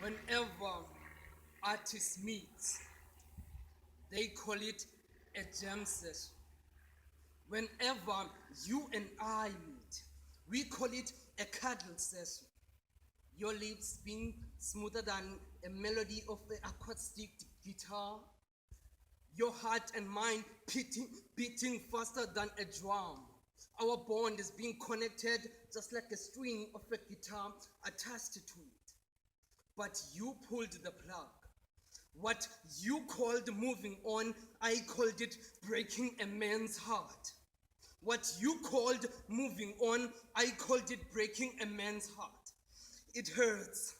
Whenever artists meet, they call it a jam session. Whenever you and I meet, we call it a cuddle session. Your lips being smoother than a melody of an acoustic guitar. Your heart and mind beating faster than a drum. Our bond is being connected just like a string of a guitar attached to it. But you pulled the plug. What you called moving on, I called it breaking a man's heart. What you called moving on, I called it breaking a man's heart. It hurts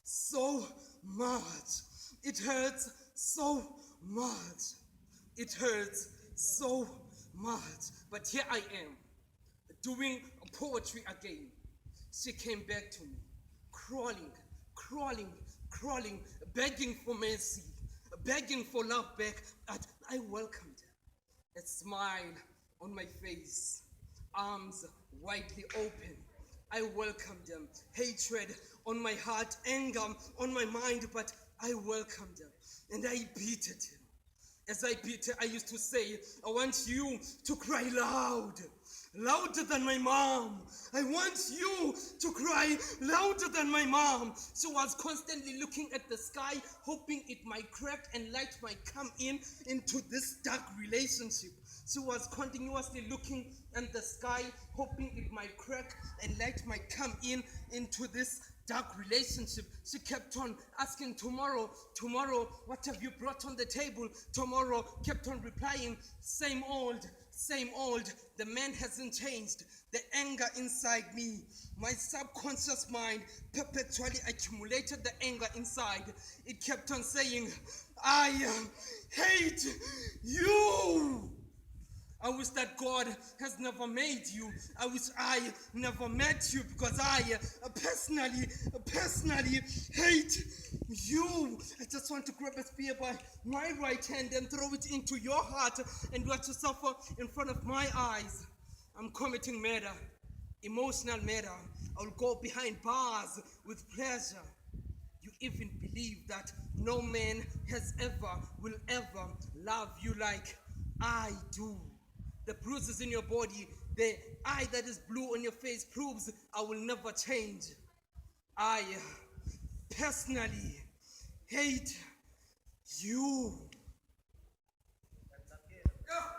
so much. It hurts so much. It hurts so much. But here I am, doing poetry again. She came back to me, crawling, begging for mercy, begging for love back. I welcomed her, a smile on my face, arms widely open. I welcomed them, hatred on my heart, anger on my mind, but I welcomed them and I beated him. As I beat her, I used to say, I want you to cry loud, louder than my mom. I want you to cry louder than my mom. She was constantly looking at the sky, hoping it might crack and light might come into this dark relationship. She was continuously looking at the sky, hoping it might crack and light might come into this dark relationship. She kept on asking, tomorrow, what have you brought on the table? Tomorrow, kept on replying, same old. The man hasn't changed. The anger inside me, my subconscious mind perpetually accumulated the anger inside. It kept on saying, I hate you. I wish that God has never made you. I wish I never met you, because I personally hate you. I just want to grab a spear by my right hand and throw it into your heart and watch you suffer in front of my eyes. I'm committing murder, emotional murder. I'll go behind bars with pleasure. You even believe that no man will ever love you like I do. The bruises in your body, the eye that is blue on your face proves I will never change. I personally hate you.